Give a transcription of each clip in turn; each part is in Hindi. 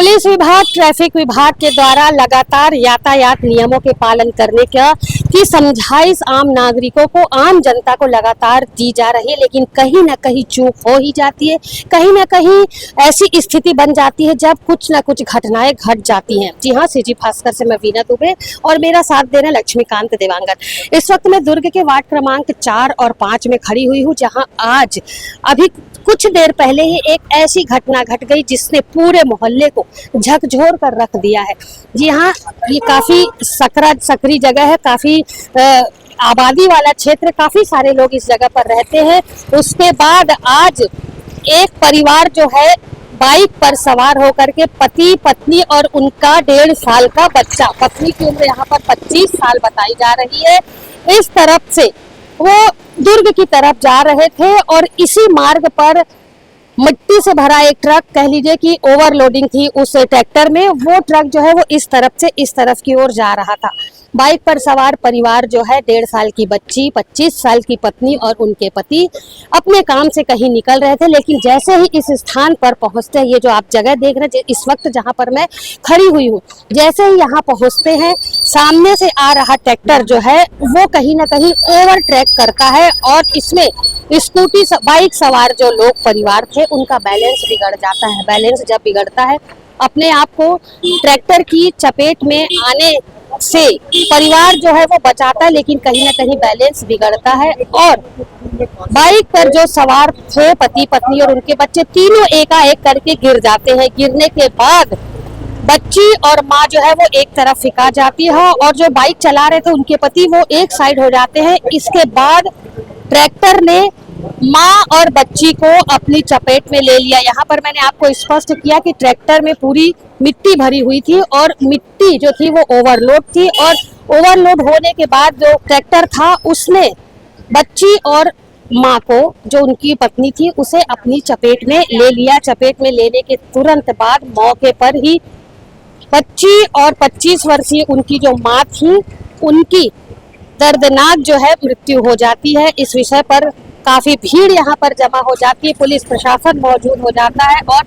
पुलिस विभाग, ट्रैफिक विभाग के द्वारा लगातार यातायात नियमों के पालन करने की समझाइश आम नागरिकों को, आम जनता को लगातार दी जा रही है, लेकिन कहीं ना कहीं चूक हो ही जाती है। कहीं ना कहीं ऐसी स्थिति बन जाती है जब कुछ ना कुछ घटनाएं घट जाती हैं। जी हाँ, सीजी भास्कर से मैं वीना दुबे और मेरा साथ दे रहे लक्ष्मीकांत देवांगन। इस वक्त मैं दुर्ग के वार्ड क्रमांक 4 और 5 में खड़ी हुई हूँ, जहाँ आज अभी कुछ देर पहले ही एक ऐसी घटना घट गई जिसने पूरे मोहल्ले को झकझोर कर रख दिया है। जी हाँ, ये काफी सकरी जगह है, काफी आबादी वाला क्षेत्र, काफी सारे लोग इस जगह पर रहते हैं। उसके बाद आज एक परिवार जो है बाइक पर सवार होकर के पति पत्नी और उनका 1.5 साल का बच्चा, पत्नी की उम्र यहाँ पर 25 साल बताई जा रही है, इस तरफ से वो दुर्ग की तरफ जा रहे थे और इसी मार्ग पर मिट्टी से भरा एक ट्रक, कह लीजिए कि ओवरलोडिंग थी उस ट्रैक्टर में, वो ट्रक जो है वो इस तरफ से इस तरफ की ओर जा रहा था। बाइक पर सवार परिवार जो है 1.5 साल की बच्ची, 25 साल की पत्नी और उनके पति अपने काम से कहीं निकल रहे थे, लेकिन जैसे ही इस स्थान पर पहुंचते हैं, ये जो आप जगह देख रहे हैं इस वक्त जहां पर मैं खड़ी हुई हूँ, जैसे ही यहाँ पहुंचते हैं सामने से आ रहा ट्रैक्टर जो है वो कहीं ना कहीं ओवर ट्रैक करता है और इसमें स्कूटी बाइक सवार जो लोग परिवार थे उनका बैलेंस बिगड़ जाता है। बैलेंस जब बिगड़ता है, अपने आप को ट्रैक्टर की चपेट में आने से परिवार जो है वो बचाता है, लेकिन कहीं ना कहीं बैलेंस बिगड़ता है और बाइक पर जो सवार थे पति पत्नी और उनके बच्चे, तीनों एकाएक करके गिर जाते हैं। गिरने के बाद बच्ची और माँ जो है वो एक तरफ फिका जाती है और जो बाइक चला रहे थे उनके पति वो एक साइड हो जाते हैं। इसके बाद ट्रैक्टर ने माँ और बच्ची को अपनी चपेट में ले लिया। यहाँ पर मैंने आपको स्पष्ट किया कि ट्रैक्टर में पूरी मिट्टी भरी हुई थी और मिट्टी जो थी वो ओवरलोड थी और ओवरलोड होने के बाद जो ट्रैक्टर था उसने बच्ची और माँ को, जो उनकी पत्नी थी, उसे अपनी चपेट में ले लिया। चपेट में लेने के तुरंत बाद मौके पर ही बच्ची और 25 वर्षीय उनकी जो माँ थी उनकी दर्दनाक जो है मृत्यु हो जाती है। इस विषय पर काफी भीड़ यहाँ पर जमा हो जाती है, पुलिस प्रशासन मौजूद हो जाता है और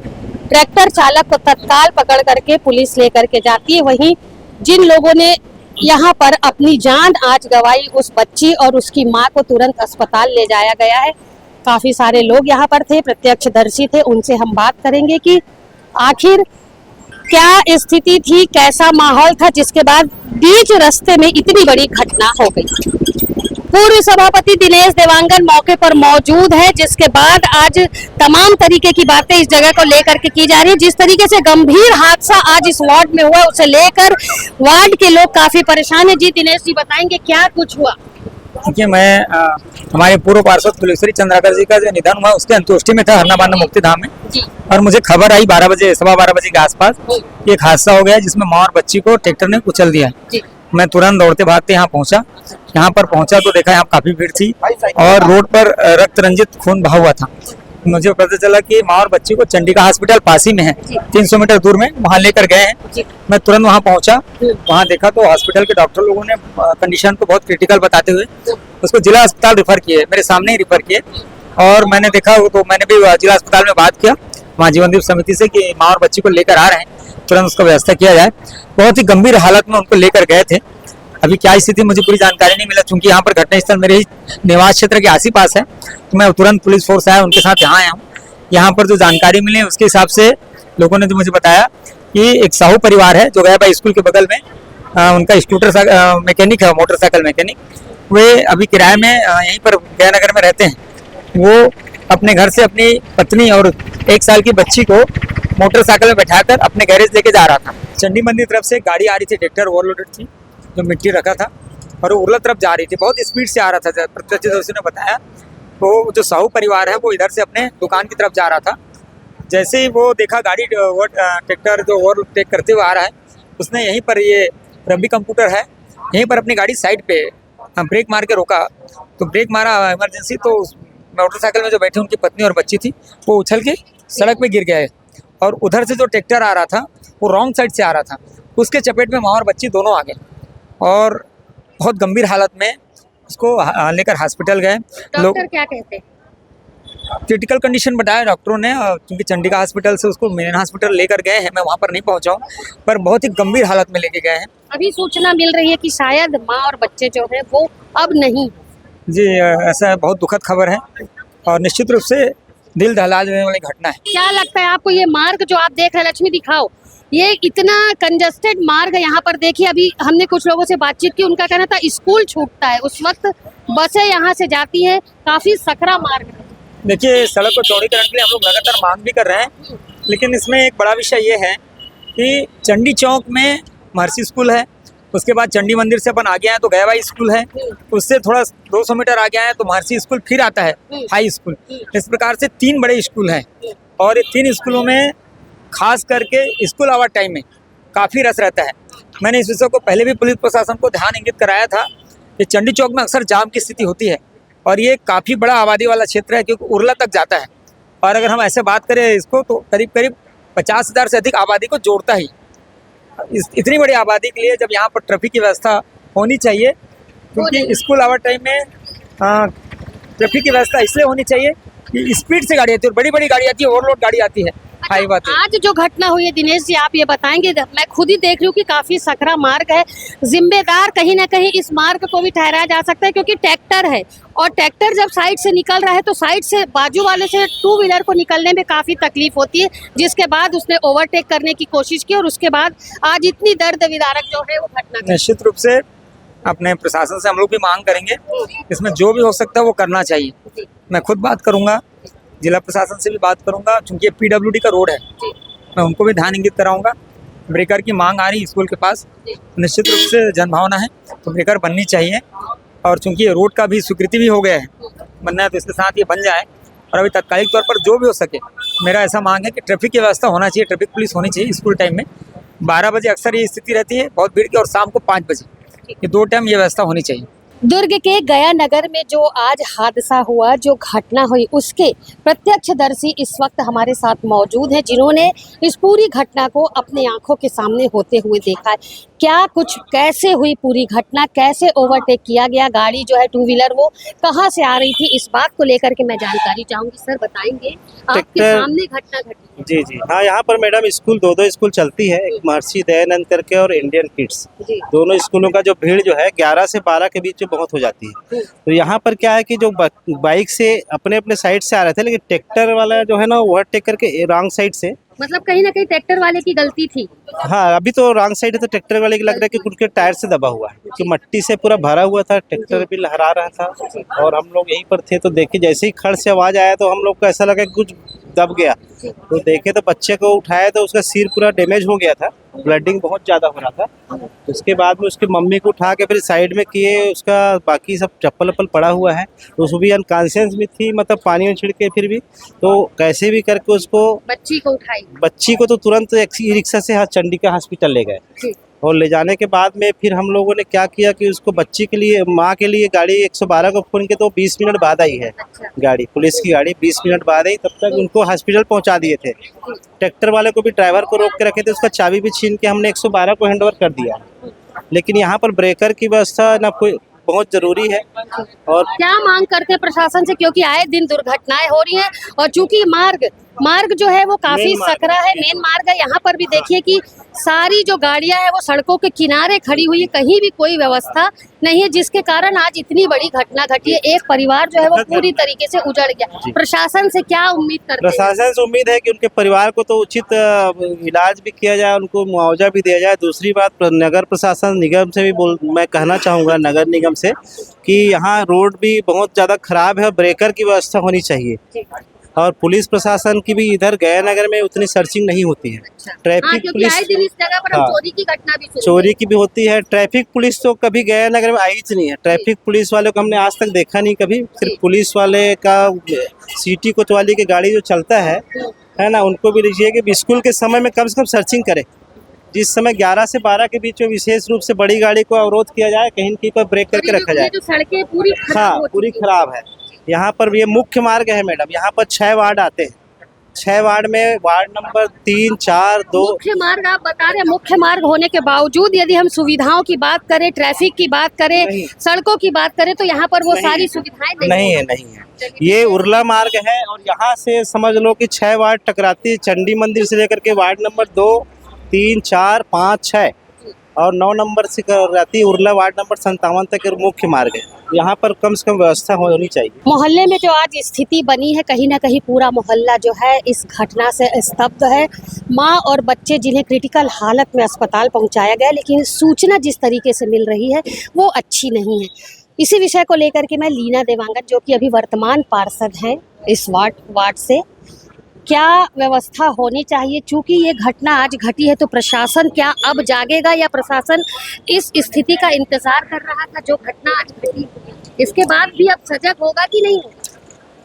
ट्रैक्टर चालक को तत्काल पकड़ करके पुलिस लेकर के जाती है। वहीं जिन लोगों ने यहाँ पर अपनी जान आज गंवाई, उस बच्ची और उसकी माँ को तुरंत अस्पताल ले जाया गया है। काफी सारे लोग यहाँ पर थे, प्रत्यक्षदर्शी थे, उनसे हम बात करेंगे कि आखिर क्या स्थिति थी, कैसा माहौल था, जिसके बाद बीच रास्ते में इतनी बड़ी घटना हो गई। पूर्व सभापति दिनेश देवांगन मौके पर मौजूद है, जिसके बाद आज तमाम तरीके की बातें इस जगह को लेकर के की जा रही है। जिस तरीके से गंभीर हादसा आज इस वार्ड में हुआ, उसे लेकर वार्ड के लोग काफी परेशान है। जी दिनेश जी, बताएंगे क्या कुछ हुआ? देखिए, मैं हमारे पूर्व पार्षद कुलेश्वरी चंद्राकर जी का जो निधन हुआ उसके अंत्येष्टि में था हरनाबाद मुक्ति धाम में जी। और मुझे खबर आई 12 बजे, 12:15 बजे के आसपास एक हादसा हो गया जिसमें माँ और बच्ची को ट्रैक्टर ने कुचल दिया जी। मैं तुरंत दौड़ते भागते यहाँ पहुंचा। यहाँ पर पहुंचा तो देखा यहाँ काफी भीड़ थी और रोड पर रक्त रंजित खून बहा हुआ था। मुझे पता चला कि माँ और बच्ची को चंडिका हॉस्पिटल पास ही में है, 300 मीटर दूर में, वहाँ लेकर गए हैं। मैं तुरंत वहाँ पहुंचा, वहाँ देखा तो हॉस्पिटल के डॉक्टर लोगों ने कंडीशन को बहुत क्रिटिकल बताते हुए उसको जिला अस्पताल रिफर किए, मेरे सामने ही रिफर किए। और मैंने देखा तो मैंने भी जिला अस्पताल में बात किया वहाँ जीवनदीप समिति से कि माँ और बच्ची को लेकर आ रहे हैं, तुरंत उसका व्यवस्था किया जाए। बहुत ही गंभीर हालत में उनको लेकर गए थे। अभी क्या स्थिति मुझे पूरी जानकारी नहीं मिला, क्योंकि यहाँ पर घटनास्थल मेरे ही निवास क्षेत्र के आस ही पास है, तो मैं तुरंत पुलिस फोर्स आया, उनके साथ यहाँ आया हूँ। यहाँ पर जो जानकारी मिली उसके हिसाब से लोगों ने जो मुझे बताया कि एक साहू परिवार है जो गया भाई स्कूल के बगल में, उनका स्कूटर मैकेनिक है, मोटरसाइकिल मैकेनिक, वे अभी किराए में यहीं पर गयानगर में रहते हैं। वो अपने घर से अपनी पत्नी और 1 साल की बच्ची को मोटरसाइकिल में बैठाकर अपने गैरेज लेके जा रहा था। चंडी मंदिर तरफ से गाड़ी आ रही थी, ट्रैक्टर ओवरलोडेड थी जो मिट्टी रखा था और वो उर्ला तरफ जा रही थी, बहुत स्पीड से आ रहा था। प्रत्यक्षदर्शी ने बताया तो जो साहू परिवार है वो इधर से अपने दुकान की तरफ जा रहा था। जैसे ही वो देखा गाड़ी ट्रैक्टर जो ओवरटेक करते हुए आ रहा है, उसने यहीं पर, ये रवि कंप्यूटर है, यहीं पर अपनी गाड़ी साइड पे ब्रेक मार के रोका। तो ब्रेक मारा इमरजेंसी, तो मोटरसाइकिल में जो बैठे उनकी पत्नी और बच्ची थी वो उछल के सड़क पे गिर गए और उधर से जो ट्रैक्टर आ रहा था वो रॉन्ग साइड से आ रहा था, उसके चपेट में माँ और बच्ची दोनों आ गए और बहुत गंभीर हालत में उसको लेकर हॉस्पिटल गए। डॉक्टर क्या कहते हैं? क्रिटिकल कंडीशन बताया डॉक्टरों ने, क्योंकि चंडिका हॉस्पिटल से उसको मेन हॉस्पिटल लेकर गए हैं, मैं वहाँ पर नहीं पहुँचा हूँ, पर बहुत ही गंभीर हालत में लेके गए हैं। अभी सूचना मिल रही है कि शायद माँ और बच्चे जो है वो अब नहीं। जी, ऐसा बहुत दुखद खबर है और निश्चित रूप से दिल दहला देने वाली घटना है। क्या लगता है आपको ये मार्ग जो आप देख रहे हैं, लक्ष्मी दिखाओ, ये इतना कंजस्टेड मार्ग है यहाँ पर। देखिए अभी हमने कुछ लोगों से बातचीत की, उनका कहना था स्कूल छूटता है उस वक्त बसें यहाँ से जाती हैं, काफी सकरा मार्ग है। देखिए, सड़क को चौड़ीकरण के लिए हम लोग लगातार मांग भी कर रहे हैं, लेकिन इसमें एक बड़ा विषय ये है कि चंडी चौक में महर्षि स्कूल है, उसके बाद चंडी मंदिर से अपन आगे आए तो गयाबाई स्कूल है, उससे थोड़ा 200 मीटर आगे आए तो महर्षि स्कूल फिर आता है, हाई स्कूल। इस प्रकार से 3 बड़े स्कूल हैं और ये 3 स्कूलों में खास करके स्कूल आवर टाइम में काफ़ी रस रहता है। मैंने इस विषय को पहले भी पुलिस प्रशासन को ध्यान इंगित कराया था कि चंडी चौक में अक्सर जाम की स्थिति होती है और ये काफ़ी बड़ा आबादी वाला क्षेत्र है, क्योंकि उर्ला तक जाता है। और अगर हम ऐसे बात करें इसको तो करीब करीब 50,000 से अधिक आबादी को जोड़ता ही। इतनी बड़ी आबादी के लिए जब यहाँ पर ट्रैफिक की व्यवस्था होनी चाहिए, क्योंकि स्कूल आवर टाइम में ट्रैफिक की व्यवस्था इसलिए होनी चाहिए कि स्पीड से गाड़ी आती है और बड़ी बड़ी गाड़ी आती है, ओवरलोड गाड़ी आती है। हाई बात है। आज जो घटना हुई है दिनेश जी, आप ये बताएंगे, मैं खुद ही देख रही हूँ कि काफी सकरा मार्ग है। जिम्मेदार कहीं ना कहीं इस मार्ग को भी ठहराया जा सकता है, क्योंकि ट्रैक्टर है और ट्रैक्टर जब साइड से निकल रहा है तो साइड से बाजू वाले से 2 व्हीलर को निकलने में काफी तकलीफ होती है, जिसके बाद उसने ओवरटेक करने की कोशिश की और उसके बाद आज इतनी दर्द विदारक जो है वो घटना घटी। निश्चित रूप से अपने प्रशासन से हम लोग भी मांग करेंगे, इसमें जो भी हो सकता है वो करना चाहिए। मैं खुद बात करूंगा, जिला प्रशासन से भी बात करूंगा, चूंकि ये पीडब्ल्यूडी का रोड है, मैं उनको भी ध्यान इंगित कराऊंगा। ब्रेकर की मांग आ रही स्कूल के पास, निश्चित रूप से जनभावना है तो ब्रेकर बननी चाहिए। और चूंकि ये रोड का भी स्वीकृति भी हो गया है, बनना है तो इसके साथ ये बन जाए। और अभी तत्कालिक तौर पर जो भी हो सके, मेरा ऐसा मांग है कि ट्रैफिक की व्यवस्था होना चाहिए, ट्रैफिक पुलिस होनी चाहिए। स्कूल टाइम में 12 बजे अक्सर ये स्थिति रहती है बहुत भीड़ की, और शाम को 5 बजे, ये 2 टाइम ये व्यवस्था होनी चाहिए। दुर्ग के गया नगर में जो आज हादसा हुआ, जो घटना हुई, उसके प्रत्यक्षदर्शी इस वक्त हमारे साथ मौजूद हैं, जिन्होंने इस पूरी घटना को अपने आंखों के सामने होते हुए देखा है। क्या कुछ, कैसे हुई पूरी घटना, कैसे ओवरटेक किया गया, गाड़ी जो है 2 व्हीलर वो कहां से आ रही थी, इस बात को लेकर के मैं जानकारी चाहूंगी। सर बताएंगे, आपके सामने घटना घटी। जी जी हाँ, यहाँ पर मैडम स्कूल 2 स्कूल चलती है, एक महर्षि दयानंद करके और इंडियन किड्स। दोनों स्कूलों का जो भीड़ जो है 11 से 12 के बीच में बहुत हो जाती है। तो यहाँ पर क्या है कि जो बाइक से अपने अपने साइड से आ रहे थे, लेकिन ट्रैक्टर वाला जो है ना ओवरटेक करके रॉन्ग साइड से, मतलब कहीं ना कहीं ट्रैक्टर वाले की गलती थी। हाँ, अभी तो रॉन्ग साइड है तो ट्रैक्टर वाले की लग रहा है कि उनके टायर से दबा हुआ है, क्योंकि मट्टी से पूरा भरा हुआ था, ट्रैक्टर भी लहरा रहा था और हम लोग यहीं पर थे। तो देखे जैसे ही खड़ से आवाज आया तो हम लोग को ऐसा लगा कि कुछ दब गया। तो देखे तो बच्चे को उठाया तो उसका सिर पूरा डैमेज हो गया था, ब्लडिंग बहुत ज़्यादा हो रहा था। उसके बाद में उसकी मम्मी को उठा के फिर साइड में किए, उसका बाकी सब चप्पल वप्पल पड़ा हुआ है, तो उसको भी अनकॉन्शियस भी थी, मतलब पानी में छिड़के फिर भी, तो कैसे भी करके उसको, बच्ची को उठाई, बच्ची को तो तुरंत ई रिक्शा से चंडिका हॉस्पिटल ले गए। और ले जाने के बाद में फिर हम लोगों ने क्या किया कि उसको बच्ची के लिए, माँ के लिए गाड़ी 112 को फ़ोन किया, तो 20 मिनट बाद आई है गाड़ी, पुलिस की गाड़ी 20 मिनट बाद आई। तब तक उनको हॉस्पिटल पहुंचा दिए थे। ट्रैक्टर वाले को भी, ड्राइवर को रोक के रखे थे, उसका चाबी भी छीन के हमने 112 को हैंडओवर कर दिया। लेकिन यहाँ पर ब्रेकर की व्यवस्था ना कोई बहुत जरूरी है। और क्या मांग करते हैं प्रशासन से, क्योंकि आए दिन दुर्घटनाएं हो रही हैं और चूंकि मार्ग जो है वो काफी सकरा है, मेन मार्ग है। यहाँ पर भी देखिए कि सारी जो गाड़ियां हैं वो सड़कों के किनारे खड़ी हुई है, कहीं भी कोई व्यवस्था नहीं है, जिसके कारण आज इतनी बड़ी घटना घटी है। एक परिवार जो है वो पूरी तरीके से उजड़ गया। प्रशासन से क्या उम्मीद करते हैं? प्रशासन से उम्मीद है कि उनके परिवार को तो उचित इलाज भी किया जाए, उनको मुआवजा भी दिया जाए। दूसरी बात, नगर प्रशासन, निगम से भी मैं कहना चाहूँगा, नगर निगम से, कि यहाँ रोड भी बहुत ज़्यादा खराब है, ब्रेकर की व्यवस्था होनी चाहिए। और पुलिस प्रशासन की भी इधर गया नगर में उतनी सर्चिंग नहीं होती है। ट्रैफिक पुलिस, आए दिन इस जगह पर हम चोरी की घटना भी चोरी की भी होती है। ट्रैफिक पुलिस तो कभी गया नगर में आई ही नहीं है। ट्रैफिक पुलिस वालों को हमने आज तक देखा नहीं कभी। सिर्फ पुलिस वाले का सिटी कोतवाली की गाड़ी जो चलता है ना, उनको भी लीजिए कि स्कूल के समय में कम से कम सर्चिंग करे। जिस समय 11 से 12 के बीच में विशेष रूप से बड़ी गाड़ी को अवरोध किया जाए, कहीं कहीं पर ब्रेक करके रखा जाए। सड़कें पूरी हाँ, पूरी खराब है। यहाँ पर ये मुख्य मार्ग है मैडम, यहाँ पर 6 वार्ड आते हैं, 6 वार्ड में वार्ड नंबर 3, 4, 2 मुख्य मार्ग आप बता रहे हैं, मुख्य मार्ग होने के बावजूद यदि हम सुविधाओं की बात करें, ट्रैफिक की बात करें, नहीं। सड़कों की बात करें तो यहाँ पर वो नहीं। सारी सुविधाएं नहीं है, नहीं है। ये उर्ला मार्ग है और यहाँ से समझ लो कि 6 वार्ड टकराती है, चंडी मंदिर से लेकर के वार्ड नंबर 2, 3, 4, 5, 6 और 9 नंबर से रहती है उर्ला वार्ड नंबर 57 तक मुख्य मार्ग है। यहाँ पर कम से कम व्यवस्था होनी चाहिए। मोहल्ले में जो आज स्थिति बनी है, कहीं ना कहीं पूरा मोहल्ला जो है इस घटना से स्तब्ध है। माँ और बच्चे जिन्हें क्रिटिकल हालत में अस्पताल पहुंचाया गया, लेकिन सूचना जिस तरीके से मिल रही है वो अच्छी नहीं है। इसी विषय को लेकर के मैं लीना देवांगन, जो कि अभी वर्तमान पार्षद हैं इस वार्ड से, क्या व्यवस्था होनी चाहिए? चूंकि ये घटना आज घटी है तो प्रशासन क्या अब जागेगा या प्रशासन इस स्थिति का इंतजार कर रहा था जो घटना आज घटी, इसके बाद भी अब सजग होगा कि नहीं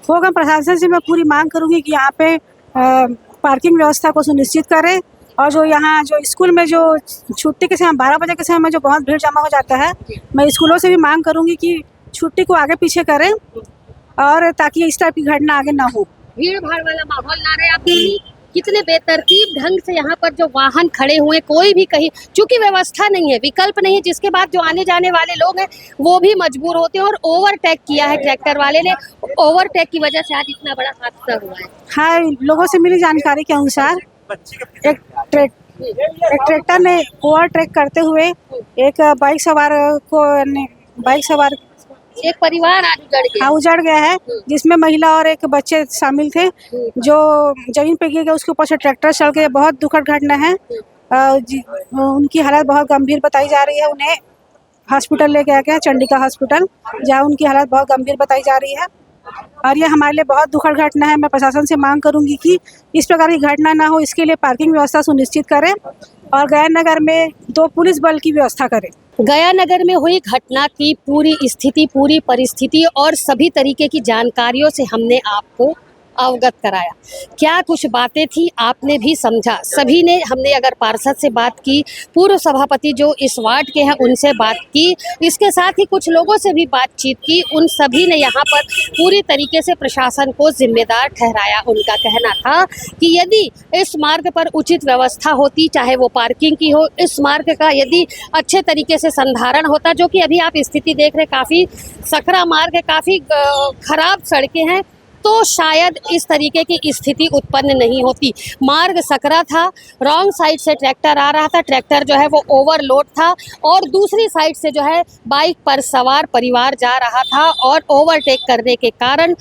होगा? प्रशासन से मैं पूरी मांग करूंगी कि यहाँ पे पार्किंग व्यवस्था को सुनिश्चित करें और जो यहाँ जो स्कूल में जो छुट्टी के समय 12 बजे के समय में जो बहुत भीड़ जमा हो जाता है, मैं स्कूलों से भी मांग करूंगी कि छुट्टी को आगे पीछे करें और ताकि इस टाइप की घटना आगे ना हो। भीड़ भाड़ वाला माहौल ना रहे। आप देखिए कितने बेतरतीब ढंग से यहाँ पर जो वाहन खड़े हुए, कोई भी कहीं, चूंकि व्यवस्था नहीं है, विकल्प नहीं है, जिसके बाद जो आने जाने वाले लोग हैं वो भी मजबूर होते हैं और ओवरटेक किया है ट्रैक्टर वाले ने। ओवरटेक की वजह से आज इतना बड़ा हादसा हुआ है। हाँ, लोगों से मिली जानकारी के अनुसार एक ट्रैक्टर ने ओवरटेक करते हुए एक बाइक सवार एक परिवार आज उजड़ गया। हाँ, उजड़ गया है, जिसमें महिला और एक बच्चे शामिल थे जो जमीन पे गिर गए। उसके ऊपर से ट्रैक्टर चल गए। बहुत दुखद घटना है। उनकी हालत बहुत गंभीर बताई जा रही है। उन्हें हॉस्पिटल ले गया गया, चंडिका हॉस्पिटल, जहाँ उनकी हालत बहुत गंभीर बताई जा रही है और ये हमारे लिए बहुत दुखद घटना है। मैं प्रशासन से मांग करूंगी कि इस प्रकार की घटना ना हो, इसके लिए पार्किंग व्यवस्था सुनिश्चित करें और गया नगर में 2 पुलिस बल की व्यवस्था करें। गया नगर में हुई घटना की पूरी स्थिति, पूरी परिस्थिति और सभी तरीके की जानकारियों से हमने आपको अवगत कराया। क्या कुछ बातें थी आपने भी समझा। सभी ने, हमने अगर पार्षद से बात की, पूर्व सभापति जो इस वार्ड के हैं उनसे बात की, इसके साथ ही कुछ लोगों से भी बातचीत की, उन सभी ने यहाँ पर पूरी तरीके से प्रशासन को जिम्मेदार ठहराया। उनका कहना था कि यदि इस मार्ग पर उचित व्यवस्था होती, चाहे वो पार्किंग की हो, इस मार्ग का यदि अच्छे तरीके से संधारण होता, जो कि अभी आप स्थिति देख रहे, काफ़ी सकरा मार्ग है, काफ़ी खराब सड़कें हैं, तो शायद इस तरीके की स्थिति उत्पन्न नहीं होती। मार्ग सकरा था, रॉन्ग साइड से ट्रैक्टर आ रहा था, ट्रैक्टर जो है वो ओवरलोड था और दूसरी साइड से जो है बाइक पर सवार परिवार जा रहा था और ओवरटेक करने के कारण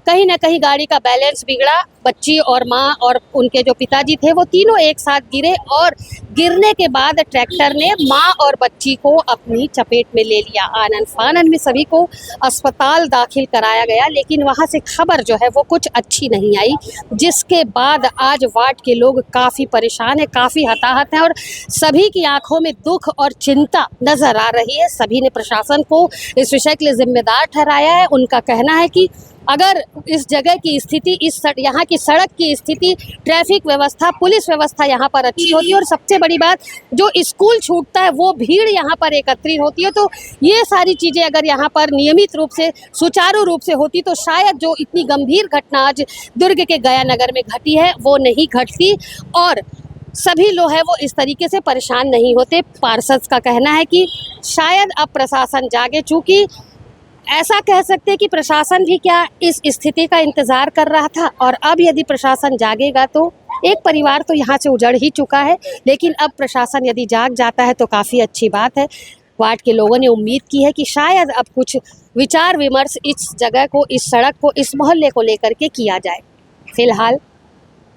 कहीं ना कहीं गाड़ी का बैलेंस बिगड़ा। बच्ची और माँ और उनके जो पिताजी थे वो तीनों एक साथ गिरे और गिरने के बाद ट्रैक्टर ने माँ और बच्ची को अपनी चपेट में ले लिया। आनन फानन में सभी को अस्पताल दाखिल कराया गया, लेकिन वहाँ से खबर जो है वो कुछ अच्छी नहीं आई, जिसके बाद आज वार्ड के लोग काफ़ी परेशान हैं, काफ़ी हताहत हैं और सभी की आंखों में दुख और चिंता नज़र आ रही है। सभी ने प्रशासन को इस विषय के लिए जिम्मेदार ठहराया है। उनका कहना है कि अगर इस जगह की स्थिति, यहाँ की सड़क की स्थिति, ट्रैफिक व्यवस्था, पुलिस व्यवस्था यहाँ पर अच्छी होती है और सबसे बड़ी बात, जो स्कूल छूटता है वो भीड़ यहाँ पर एकत्रित होती है, तो ये सारी चीज़ें अगर यहाँ पर नियमित रूप से, सुचारू रूप से होती तो शायद जो इतनी गंभीर घटना आज दुर्ग के गया नगर में घटी है वो नहीं घटती और सभी लोग हैं वो इस तरीके से परेशान नहीं होते। पार्षद का कहना है कि शायद अब प्रशासन जागे, चूँकि ऐसा कह सकते हैं कि प्रशासन भी क्या इस स्थिति का इंतजार कर रहा था और अब यदि प्रशासन जागेगा तो एक परिवार तो यहाँ से उजड़ ही चुका है, लेकिन अब प्रशासन यदि जाग जाता है तो काफ़ी अच्छी बात है। वार्ड के लोगों ने उम्मीद की है कि शायद अब कुछ विचार विमर्श इस जगह को, इस सड़क को, इस मोहल्ले को लेकर के किया जाए। फिलहाल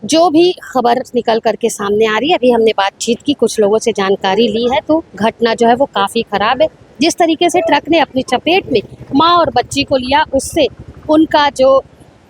जो भी खबर निकल करके सामने आ रही है, अभी हमने बातचीत की, कुछ लोगों से जानकारी ली है, तो घटना जो है वो काफ़ी ख़राब है। जिस तरीके से ट्रक ने अपनी चपेट में माँ और बच्ची को लिया, उससे उनका जो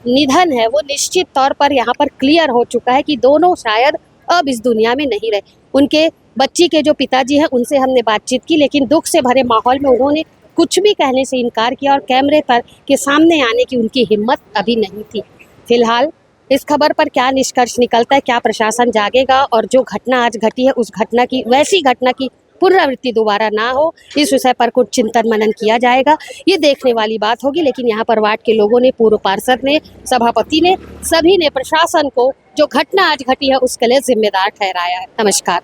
निधन है वो निश्चित तौर पर यहाँ पर क्लियर हो चुका है कि दोनों शायद अब इस दुनिया में नहीं रहे। उनके बच्ची के जो पिताजी हैं उनसे हमने बातचीत की, लेकिन दुख से भरे माहौल में उन्होंने कुछ भी कहने से इनकार किया और कैमरे पर के सामने आने की उनकी हिम्मत अभी नहीं थी। फिलहाल इस खबर पर क्या निष्कर्ष निकलता है, क्या प्रशासन जागेगा और जो घटना आज घटी है उस घटना की, वैसी घटना की पुनरावृत्ति दोबारा ना हो, इस विषय पर कुछ चिंतन मनन किया जाएगा। ये देखने वाली बात होगी। लेकिन यहाँ पर वार्ड के लोगों ने, पूर्व पार्षद ने, सभापति ने, सभी ने प्रशासन को जो घटना आज घटी है उसके लिए जिम्मेदार ठहराया है। नमस्कार।